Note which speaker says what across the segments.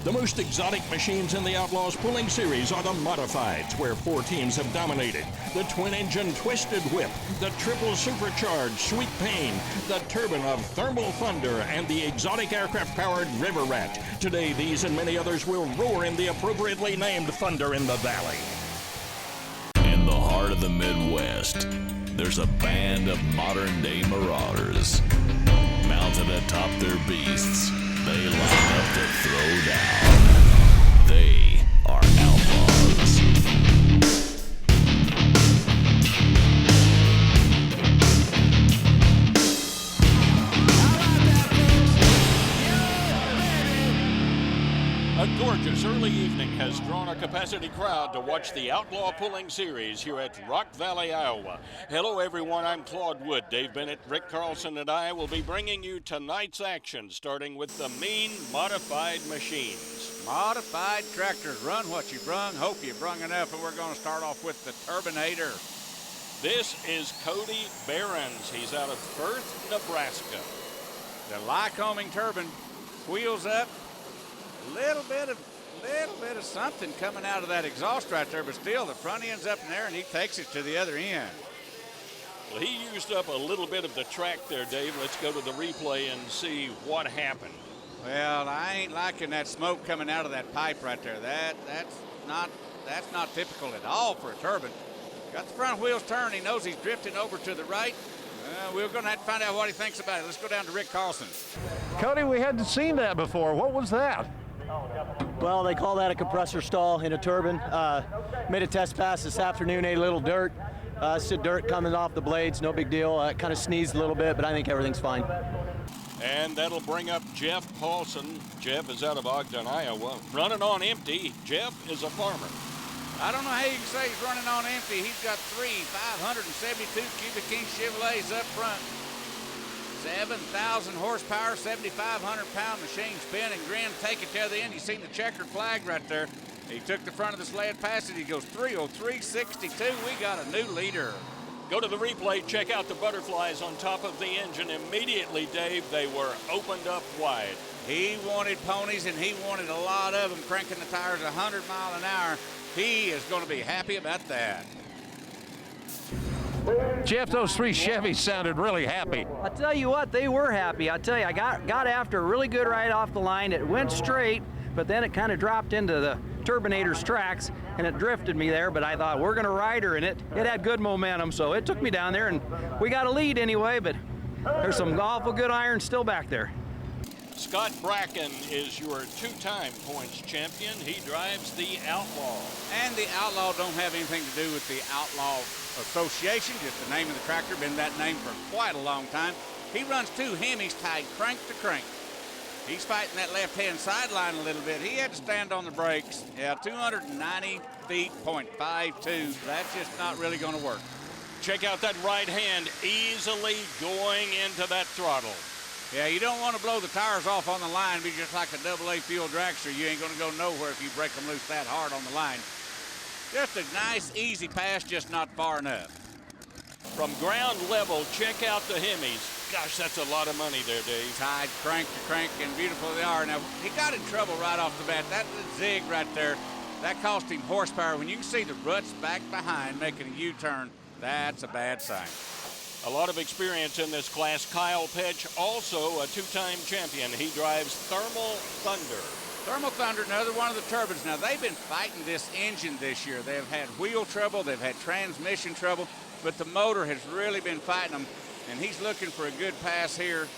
Speaker 1: The most exotic machines in the Outlaws Pulling Series are the Modifieds, where 4 teams have dominated. The twin-engine Twisted Whip, the triple supercharged Sweet Pain, the turbine of Thermal Thunder, and the exotic aircraft-powered River Rat. Today, these and many others will roar in the appropriately named Thunder in the Valley.
Speaker 2: In the heart of the Midwest, there's a band of modern-day marauders. Mounted atop their beasts, they line up to throw down. They are Outlaws.
Speaker 1: A gorgeous early evening has drawn a capacity crowd to watch the Outlaw Pulling Series here at Rock Valley, Iowa. Hello everyone, I'm Claude Wood. Dave Bennett, Rick Carlson, and I will be bringing you tonight's action, starting with the mean modified machines.
Speaker 3: Modified tractors, run what you brung, hope you brung enough, and we're going to start off with the Turbinator.
Speaker 1: This is Cody Behrens. He's out of Firth, Nebraska.
Speaker 3: The Lycoming turbine, wheels up. Little bit of something coming out of that exhaust right there, but still the front end's up in there and he takes it to the other end.
Speaker 1: Well, he used up a little bit of the track there, Dave. Let's go to the replay and see what happened.
Speaker 3: Well, I ain't liking that smoke coming out of that pipe right there. That's not typical at all for a turbine. Got the front wheels turned. He knows he's drifting over to the right. We're going to have to find out what he thinks about it. Let's go down to Rick Carlson.
Speaker 4: Cody, we hadn't seen that before. What was that?
Speaker 5: Well, they call that a compressor stall in a turbine. Made a test pass this afternoon, ate a little dirt. Some dirt coming off the blades, no big deal. Kind of sneezed a little bit, but I think everything's fine.
Speaker 1: And that'll bring up Jeff Paulson. Jeff is out of Ogden, Iowa. Running on empty. Jeff is a farmer.
Speaker 3: I don't know how you can say he's running on empty. He's got 3 572 cubic inch Chevrolets up front. 7,000 horsepower, 7,500-pound machine. Spin and grin, take it to the end. You seen the checkered flag right there. He took the front of the sled past it. He goes 3:03.62. We got a new leader.
Speaker 1: Go to the replay, check out the butterflies on top of the engine. Immediately, Dave, they were opened up wide.
Speaker 3: He wanted ponies, and he wanted a lot of them, cranking the tires 100 miles an hour. He is going to be happy about that.
Speaker 4: Jeff, those 3 Chevys sounded really happy.
Speaker 6: I tell you what, they were happy. I tell you, I got after a really good ride off the line. It went straight, but then it kind of dropped into the Turbinator's tracks, and it drifted me there, but I thought, we're going to ride her in it. It had good momentum, so it took me down there, and we got a lead anyway, but there's some awful good iron still back there.
Speaker 1: Scott Bracken is your 2-time points champion. He drives the Outlaw.
Speaker 3: And the Outlaw don't have anything to do with the Outlaw Association, just the name of the tractor, been that name for quite a long time. He runs 2 Hemis tied crank to crank. He's fighting that left-hand sideline a little bit. He had to stand on the brakes. Yeah, 290 feet, .52. That's just not really going to work.
Speaker 1: Check out that right hand easily going into that throttle.
Speaker 3: Yeah, you don't want to blow the tires off on the line. Be just like a AA fuel dragster. You ain't going to go nowhere if you break them loose that hard on the line. Just a nice, easy pass, just not far enough.
Speaker 1: From ground level, check out the Hemis. Gosh, that's a lot of money there, Dave.
Speaker 3: Tied crank to crank, and beautiful they are. Now, he got in trouble right off the bat. That zig right there, that cost him horsepower. When you can see the ruts back behind making a U-turn, that's a bad sign.
Speaker 1: A lot of experience in this class. Kyle Petch, also a 2-time champion. He drives Thermal Thunder.
Speaker 3: Thermal Thunder, another one of the turbines. Now, they've been fighting this engine this year. They've had wheel trouble, they've had transmission trouble, but the motor has really been fighting them, and he's looking for a good pass here.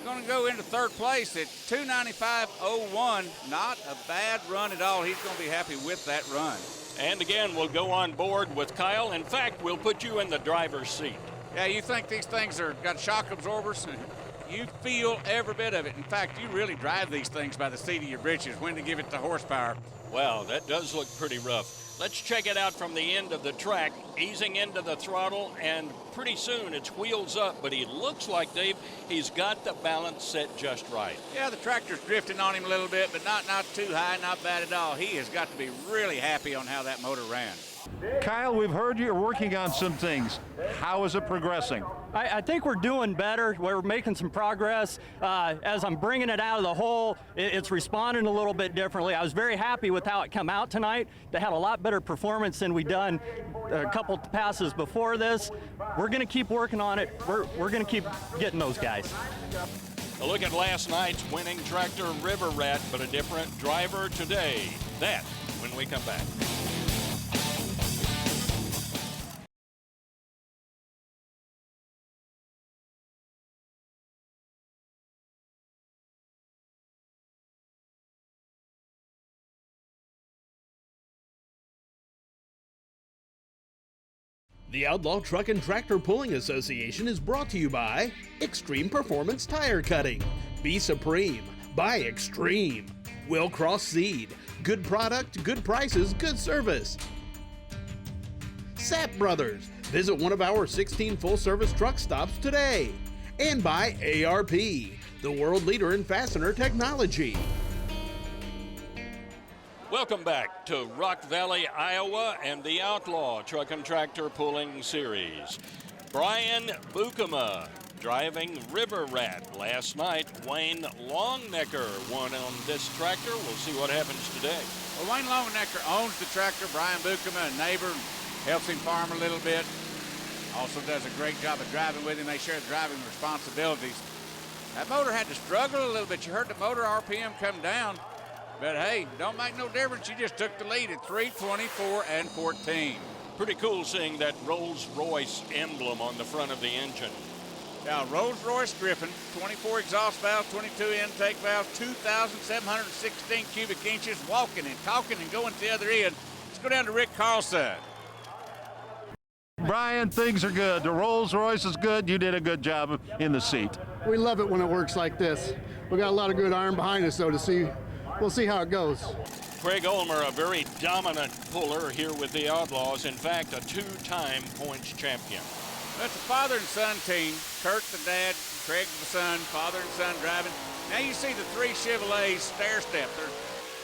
Speaker 3: Going to go into 3rd place at 295.01. Not a bad run at all. He's going to be happy with that run.
Speaker 1: And again, we'll go on board with Kyle. In fact, we'll put you in the driver's seat.
Speaker 3: Yeah, you think these things are got shock absorbers? You feel every bit of it. In fact, you really drive these things by the seat of your britches when to give it the horsepower.
Speaker 1: Wow, that does look pretty rough. Let's check it out from the end of the track. easing into the throttle, and pretty soon it's wheels up, but he looks like, Dave, he's got the balance set just right.
Speaker 3: Yeah, the tractor's drifting on him a little bit, but not too high, not bad at all. He has got to be really happy on how that motor ran.
Speaker 4: Kyle, we've heard you're working on some things. How is it progressing?
Speaker 7: I think we're doing better. We're making some progress. As I'm bringing it out of the hole, it's responding a little bit differently. I was very happy with how it came out tonight. They had a lot better performance than we done a couple passes before this. We're going to keep working on it. We're going to keep getting those guys.
Speaker 1: A look at last night's winning tractor, River Rat, but a different driver today. That when we come back.
Speaker 8: The Outlaw Truck and Tractor Pulling Association is brought to you by Extreme Performance Tire Cutting, Be Supreme, by Extreme, Will Cross Seed, good product, good prices, good service. Sap Brothers, visit one of our 16 full-service truck stops today. And by ARP, the world leader in fastener technology.
Speaker 1: Welcome back to Rock Valley, Iowa, and the Outlaw Truck and Tractor Pulling Series. Brian Bukema driving River Rat. Last night, Wayne Longnecker won on this tractor. We'll see what happens today.
Speaker 3: Well, Wayne Longnecker owns the tractor. Brian Bukema, a neighbor, helps him farm a little bit. Also does a great job of driving with him. They share driving responsibilities. That motor had to struggle a little bit. You heard the motor RPM come down. But hey, don't make no difference. You just took the lead at 3:24 and 14.
Speaker 1: Pretty cool seeing that Rolls-Royce emblem on the front of the engine.
Speaker 3: Now, Rolls-Royce Griffin, 24 exhaust valves, 22 intake valves, 2,716 cubic inches, walking and talking and going to the other end. Let's go down to Rick Carlson.
Speaker 4: Brian, things are good. The Rolls-Royce is good. You did a good job in the seat.
Speaker 9: We love it when it works like this. We got a lot of good iron behind us, though, to see. We'll see how it goes.
Speaker 1: Craig Ulmer, a very dominant puller here with the Outlaws. In fact, a two-time points champion.
Speaker 3: That's a father and son team. Kurt the dad, Craig the son, father and son driving. Now you see the three Chevrolets stair-step. They're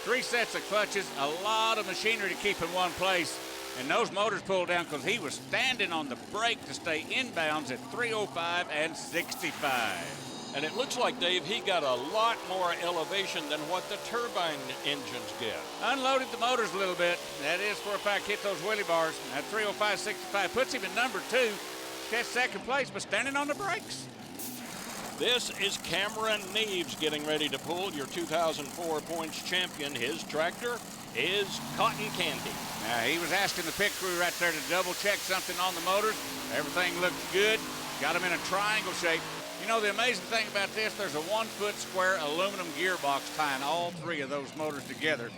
Speaker 3: three sets of clutches, a lot of machinery to keep in one place. And those motors pulled down because he was standing on the brake to stay inbounds at 305 and 65.
Speaker 1: And it looks like, Dave, he got a lot more elevation than what the turbine engines get.
Speaker 3: Unloaded the motors a little bit. That is for a fact, hit those wheelie bars. That 305.65 puts him in number 2. Catch second place, but standing on the brakes.
Speaker 1: This is Cameron Neves getting ready to pull, your 2004 points champion. His tractor is Cotton Candy.
Speaker 3: Now, he was asking the pit crew right there to double check something on the motors. Everything looked good. Got them in a triangle shape. You know, the amazing thing about this, there's a 1-foot square aluminum gearbox tying all three of those motors together.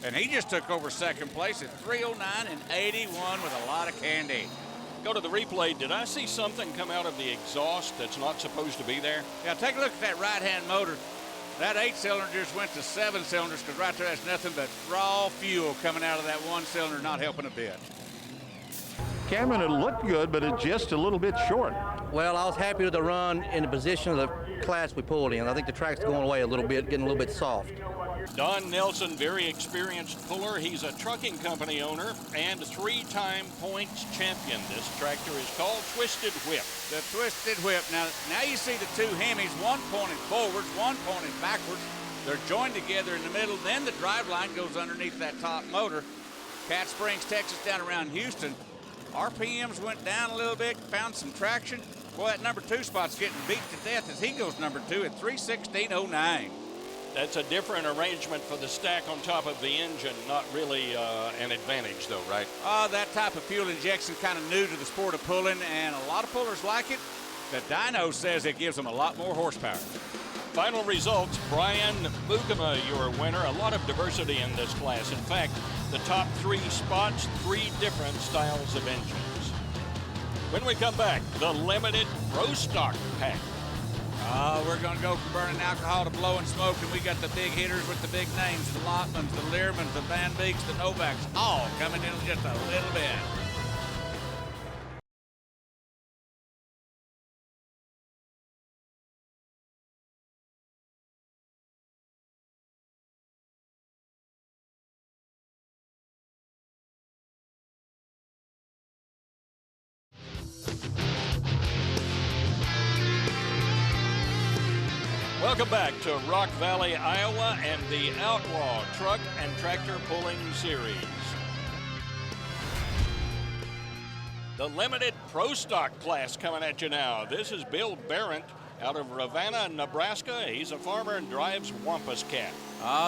Speaker 3: And he just took over second place at 309 and 81 with a lot of candy.
Speaker 1: Go to the replay. Did I see something come out of the exhaust that's not supposed to be there?
Speaker 3: Yeah, take a look at that right-hand motor. That 8-cylinder just went to 7 cylinders because right there that's nothing but raw fuel coming out of that one cylinder, not helping a bit.
Speaker 4: Cameron, it looked good, but it's just a little bit short.
Speaker 10: Well, I was happy with the run in the position of the class we pulled in. I think the track's going away a little bit, getting a little bit soft.
Speaker 1: Don Nelson, very experienced puller. He's a trucking company owner and 3-time points champion. This tractor is called Twisted Whip.
Speaker 3: The Twisted Whip. Now you see the two Hemis, one pointed forwards, one pointed backwards. They're joined together in the middle. Then the drive line goes underneath that top motor. Cat Springs, Texas, down around Houston. RPMs went down a little bit, found some traction. Boy, that number 2 spot's getting beat to death as he goes number 2 at 316.09.
Speaker 1: That's a different arrangement for the stack on top of the engine. Not really an advantage, though, right?
Speaker 3: That type of fuel injection kind of new to the sport of pulling, and a lot of pullers like it. The dyno says it gives them a lot more horsepower.
Speaker 1: Final results, Brian Bukema, your winner. A lot of diversity in this class. In fact, the top 3 spots, 3 different styles of engines. When we come back, the limited Pro Stock pack.
Speaker 3: We're going to go from burning alcohol to blowing smoke, and we got the big hitters with the big names, the Lotmans, the Learmans, the Van Beeks, the Novaks, all coming in just a little bit.
Speaker 1: Welcome back to Rock Valley, Iowa and the Outlaw Truck and Tractor Pulling Series. The limited Pro Stock class coming at you now. This is Bill Barrett out of Ravenna, Nebraska. He's a farmer and drives Wampus Cat.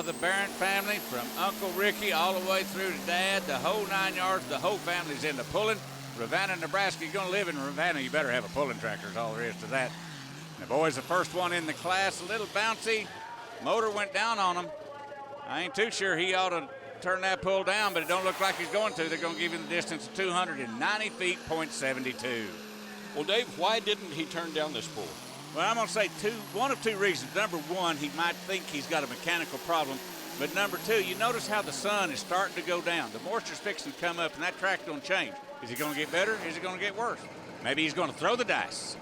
Speaker 3: The Barrett family, from Uncle Ricky all the way through to Dad, the whole 9 yards, the whole family's into pulling. Ravenna, Nebraska, you're going to live in Ravenna, you better have a pulling tractor is all there is to that. The boy's the first one in the class, a little bouncy. Motor went down on him. I ain't too sure he ought to turn that pull down, but it don't look like he's going to. They're going to give him the distance of 290 feet, .72.
Speaker 1: Well, Dave, why didn't he turn down this pull?
Speaker 3: Well, I'm going to say one of two reasons. Number one, he might think he's got a mechanical problem. But number two, you notice how the sun is starting to go down. The moisture's fixing to come up, and that track's going to change. Is he going to get better? Is it going to get worse? Maybe he's going to throw the dice.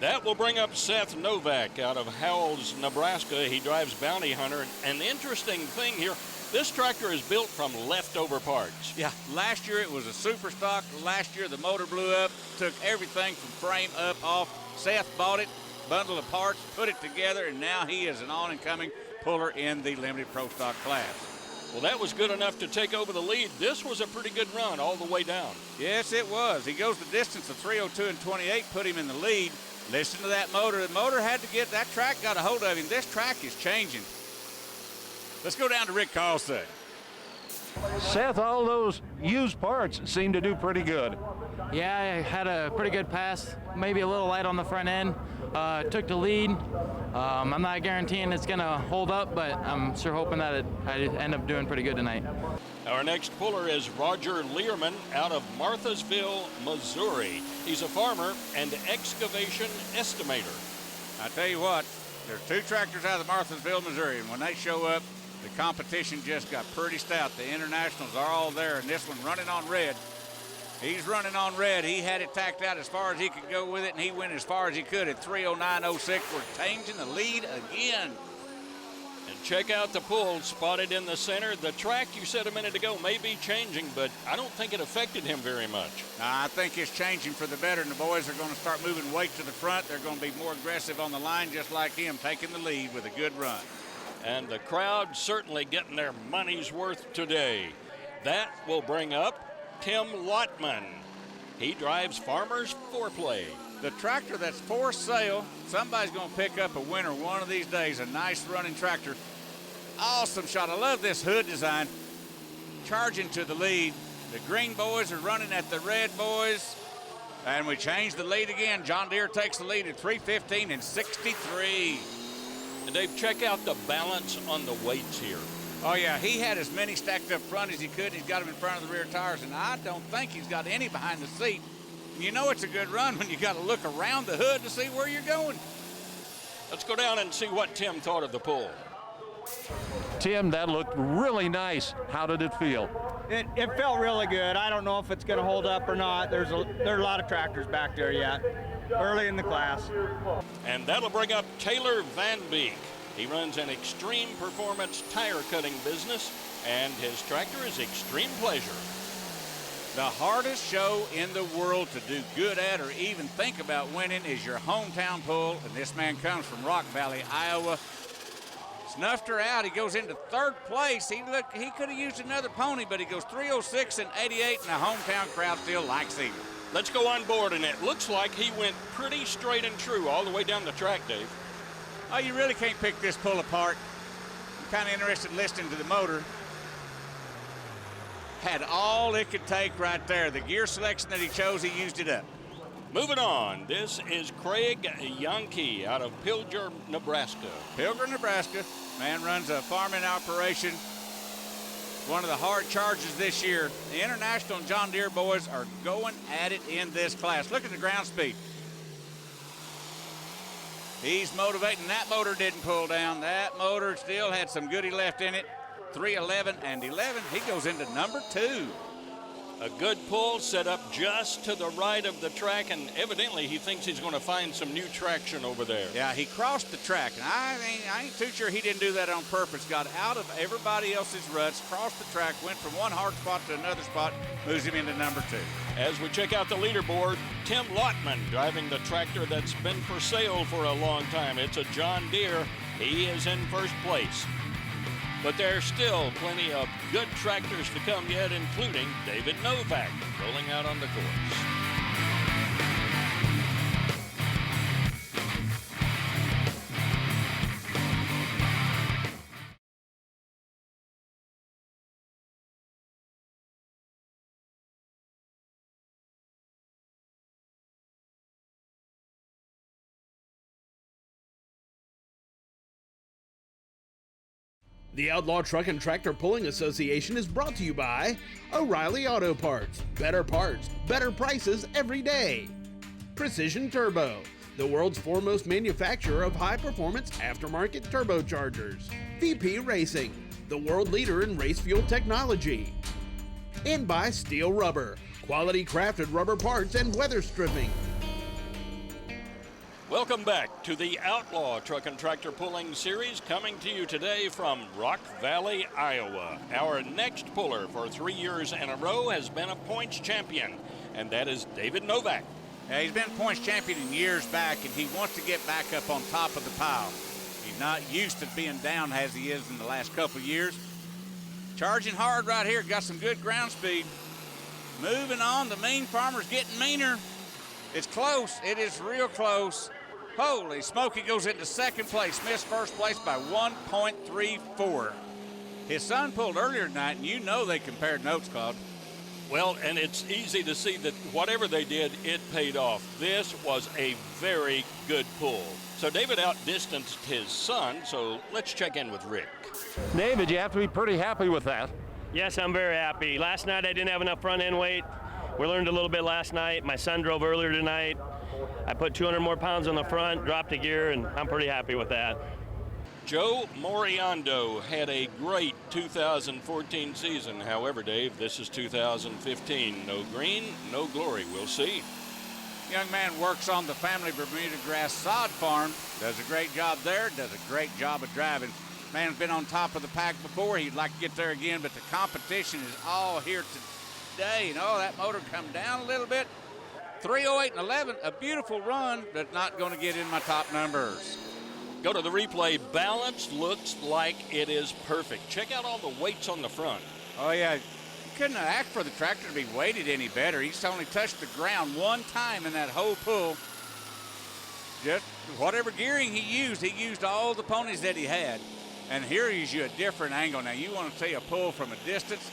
Speaker 1: That will bring up Seth Novak out of Howells, Nebraska. He drives Bounty Hunter. And the interesting thing here, this tractor is built from leftover parts.
Speaker 3: Yeah, last year it was a super stock. Last year the motor blew up, took everything from frame up, off. Seth bought it, bundle of parts, put it together, and now he is an on-and-coming puller in the limited Pro Stock class.
Speaker 1: Well, that was good enough to take over the lead. This was a pretty good run all the way down.
Speaker 3: Yes, it was. He goes the distance of 3:02 and 28, put him in the lead. Listen to that motor. The motor had to get, that track got a hold of him. This track is changing. Let's go down to Rick Carlson.
Speaker 4: Seth, all those used parts seem to do pretty good.
Speaker 11: Yeah, I had a pretty good pass, maybe a little light on the front end. Took the lead. I'm not guaranteeing it's going to hold up, but I'm sure hoping that I end up doing pretty good tonight.
Speaker 1: Our next puller is Roger Learman out of Marthasville, Missouri. He's a farmer and excavation estimator.
Speaker 3: I tell you what, there's two tractors out of Marthasville, Missouri, and when they show up, the competition just got pretty stout. The internationals are all there, and this one running on red. He's running on red. He had it tacked out as far as he could go with it, and he went as far as he could at 3:09.06. We're changing the lead again.
Speaker 1: And check out the pull spotted in the center. The track you said a minute ago may be changing, but I don't think it affected him very much.
Speaker 3: I think it's changing for the better, and the boys are going to start moving weight to the front. They're going to be more aggressive on the line, just like him, taking the lead with a good run.
Speaker 1: And the crowd certainly getting their money's worth today. That will bring up Tim Lotman. He drives Farmer's Foreplay.
Speaker 3: The tractor that's for sale, somebody's going to pick up a winner one of these days. A nice running tractor. Awesome shot. I love this hood design. Charging to the lead. The green boys are running at the red boys. And we change the lead again. John Deere takes the lead at 3:15 and 63.
Speaker 1: And Dave, check out the balance on the weights here.
Speaker 3: Oh, yeah, he had as many stacked up front as he could. He's got them in front of the rear tires, and I don't think he's got any behind the seat. You know it's a good run when you got to look around the hood to see where you're going.
Speaker 1: Let's go down and see what Tim thought of the pull.
Speaker 4: Tim, that looked really nice. How did it feel?
Speaker 6: It felt really good. I don't know if it's going to hold up or not. There are a lot of tractors back there yet, early in the class.
Speaker 1: And that'll bring up Taylor Van Beek. He runs an extreme performance tire cutting business, and his tractor is Extreme Pleasure.
Speaker 3: The hardest show in the world to do good at or even think about winning is your hometown pull, and this man comes from Rock Valley, Iowa. Snuffed her out. He goes into third place. He could have used another pony, but he goes 3:06 and 88, and the hometown crowd still likes him.
Speaker 1: Let's go on board, and it looks like he went pretty straight and true all the way down the track, Dave.
Speaker 3: Oh, you really can't pick this pull apart. I'm kind of interested in listening to the motor. Had all it could take right there. The gear selection that he chose, he used it up.
Speaker 1: Moving on, this is Craig Yankee out of Pilger, Nebraska.
Speaker 3: Pilger, Nebraska. Man runs a farming operation. One of the hard charges this year. The International and John Deere boys are going at it in this class. Look at the ground speed. He's motivating. That motor didn't pull down. That motor still had some goodie left in it. 3:11 and 11. He goes into number 2.
Speaker 1: A good pull set up just to the right of the track, and evidently he thinks he's going to find some new traction over there.
Speaker 3: Yeah, he crossed the track, and I ain't too sure he didn't do that on purpose. Got out of everybody else's ruts, crossed the track, went from one hard spot to another spot, moves him into number 2.
Speaker 1: As we check out the leaderboard, Tim Lotman driving the tractor that's been for sale for a long time. It's a John Deere He is in first place. But there's still plenty of good tractors to come yet, including David Novak rolling out on the course.
Speaker 8: The Outlaw Truck and Tractor Pulling Association is brought to you by O'Reilly Auto Parts. Better prices every day. Precision Turbo, the world's foremost manufacturer of high-performance aftermarket turbochargers. VP Racing, the world leader in race fuel technology. And by Steel Rubber, quality crafted rubber parts and weather stripping.
Speaker 1: Welcome back to the Outlaw Truck and Tractor Pulling Series, coming to you today from Rock Valley, Iowa. Our next puller for 3 years in a row has been a points champion, and that is David Novak.
Speaker 3: Yeah, he's been points champion in years back, and he wants to get back up on top of the pile. He's not used to being down as he is in the last couple of years. Charging hard right here, got some good ground speed. Moving on, the mean farmer's getting meaner. It's close, it is real close. Holy smoke, he goes into second place, missed first place by 1.34. His son pulled earlier tonight, and you know they compared notes, Claude.
Speaker 1: Well, and it's easy to see that whatever they did, it paid off. This was a very good pull. So David outdistanced his son, so let's check in with Rick.
Speaker 4: David, you have to be pretty happy with that.
Speaker 12: Yes, I'm very happy. Last night I didn't have enough front end weight. We learned a little bit last night. My son drove earlier tonight. I put 200 more pounds on the front, dropped a gear, and I'm pretty happy with that.
Speaker 1: Joe Moriando had a great 2014 season. However, Dave, this is 2015. No green, no glory. We'll see.
Speaker 3: Young man works on the family Bermuda grass sod farm. Does a great job there. Does a great job of driving. Man's been on top of the pack before. He'd like to get there again, but the competition is all here today. And oh, that motor come down a little bit. 3:08 and 11, a beautiful run, but not going to get in my top numbers.
Speaker 1: Go to the replay. Balance looks like it is perfect. Check out all the weights on the front.
Speaker 3: Oh, yeah. Couldn't have asked for the tractor to be weighted any better. He's only touched the ground one time in that whole pull. Just whatever gearing he used all the ponies that he had. And here he's you a different angle. Now, you want to see a pull from a distance.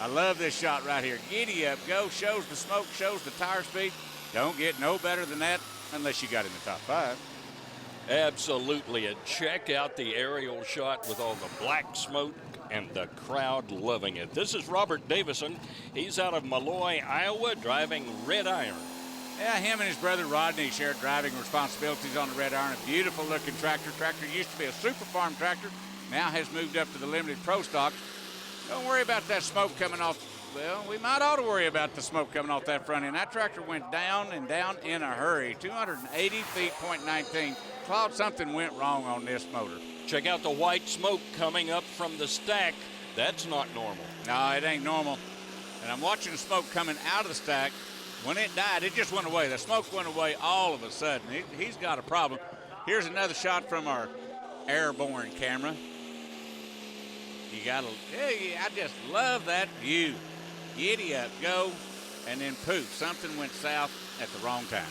Speaker 3: I love this shot right here. Giddy up, go, shows the smoke, shows the tire speed. Don't get no better than that unless you got in the top 5.
Speaker 1: Absolutely. And check out the aerial shot with all the black smoke and the crowd loving it. This is Robert Davison. He's out of Malloy, Iowa, driving Red Iron.
Speaker 3: Yeah, him and his brother Rodney share driving responsibilities on the Red Iron. A beautiful looking tractor. Tractor used to be a super farm tractor. Now has moved up to the limited pro stock. Don't worry about that smoke coming off. Well, we might ought to worry about the smoke coming off that front end. That tractor went down and down in a hurry. 280 feet, .19. Claude, something went wrong on this motor.
Speaker 1: Check out the white smoke coming up from the stack. That's not normal.
Speaker 3: No, it ain't normal. And I'm watching the smoke coming out of the stack. When it died, it just went away. The smoke went away all of a sudden. He's got a problem. Here's another shot from our airborne camera. You gotta, I just love that view. Giddy up, go, and then poof, something went south at the wrong time.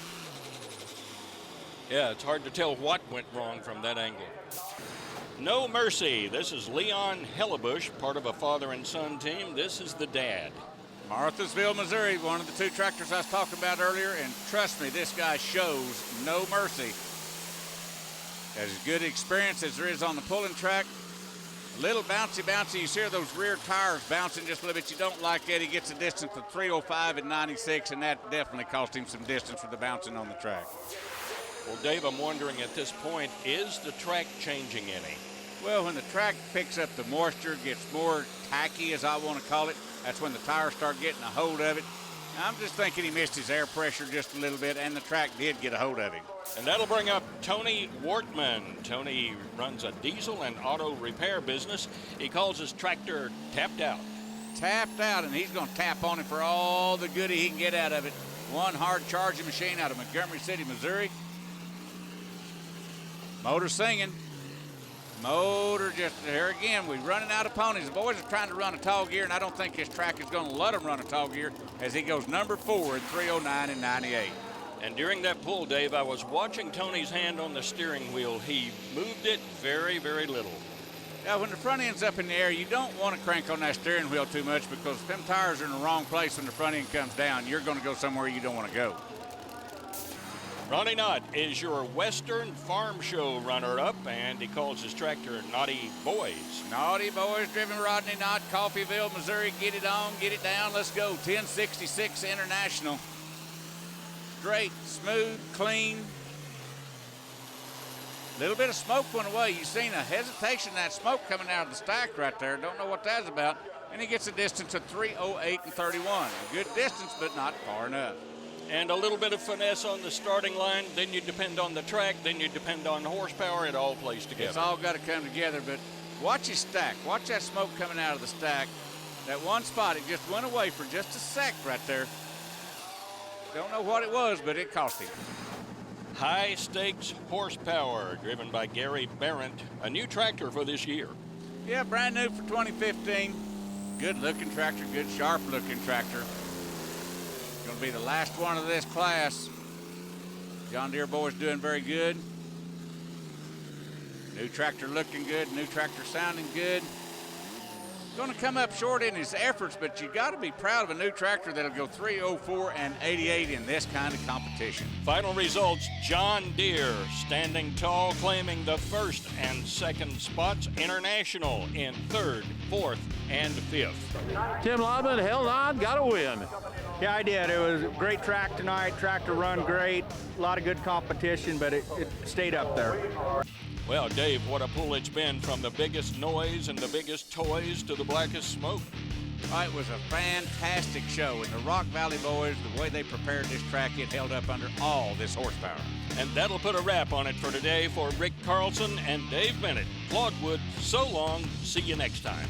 Speaker 1: Yeah, it's hard to tell what went wrong from that angle. No Mercy. This is Leon Hellebush, part of a father and son team. This is the dad.
Speaker 3: Marthasville, Missouri, one of the 2 tractors I was talking about earlier, and trust me, this guy shows no mercy. As good experience as there is on the pulling track. A little bouncy. You see those rear tires bouncing just a little bit. You don't like that. He gets a distance of 305 and 96, and that definitely cost him some distance with the bouncing on the track.
Speaker 1: Well, Dave, I'm wondering at this point, is the track changing any?
Speaker 3: Well, when the track picks up the moisture, gets more tacky, as I want to call it, that's when the tires start getting a hold of it. I'm just thinking he missed his air pressure just a little bit, and the track did get a hold of him.
Speaker 1: And that'll bring up Tony Wortman. Tony runs a diesel and auto repair business. He calls his tractor tapped out.
Speaker 3: Tapped out, and he's going to tap on it for all the goodie he can get out of it. One hard charging machine out of Montgomery City, Missouri. Motor singing. Motor just, here again, we're running out of ponies. The boys are trying to run a tall gear, and I don't think this track is going to let them run a tall gear as he goes number 4 at 3:09 and 98.
Speaker 1: And during that pull, Dave, I was watching Tony's hand on the steering wheel. He moved it very, very little.
Speaker 3: Now, when the front end's up in the air, you don't want to crank on that steering wheel too much because if them tires are in the wrong place when the front end comes down, you're going to go somewhere you don't want to go.
Speaker 1: Ronnie Knott is your Western Farm Show runner-up, and he calls his tractor Naughty Boys.
Speaker 3: Naughty Boys, driven Rodney Knott, Coffeyville, Missouri. Get it on, get it down, let's go. 1066 International. Straight, smooth, clean. Little bit of smoke went away. You seen a hesitation, that smoke coming out of the stack right there. Don't know what that's about. And he gets a distance of 3:08 and 31. A good distance, but not far enough.
Speaker 1: And a little bit of finesse on the starting line. Then you depend on the track. Then you depend on horsepower. It all plays together.
Speaker 3: It's all got to come together, but watch his stack. Watch that smoke coming out of the stack. That one spot, it just went away for just a sec right there. Don't know what it was, but it cost him.
Speaker 1: High stakes horsepower, driven by Gary Barrett, a new tractor for this year.
Speaker 3: Yeah, brand new for 2015. Good looking tractor, good sharp looking tractor. Going to be the last one of this class. John Deere boys doing very good. New tractor looking good, new tractor sounding good. Going to come up short in his efforts, but you got to be proud of a new tractor that'll go 3:04 and 88 in this kind of competition.
Speaker 1: Final results, John Deere standing tall, claiming the first and second spots. International in 3rd, 4th, and 5th.
Speaker 13: Tim Lodman held on, got a win.
Speaker 6: Yeah, I did. It was a great track tonight. Tractor run great. A lot of good competition, but it stayed up there.
Speaker 1: Well, Dave, what a pull it's been from the biggest noise and the biggest toys to the blackest smoke.
Speaker 3: It was a fantastic show, and the Rock Valley boys, the way they prepared this track, it held up under all this horsepower.
Speaker 1: And that'll put a wrap on it for today. For Rick Carlson and Dave Bennett, Claude Wood, so long. See you next time.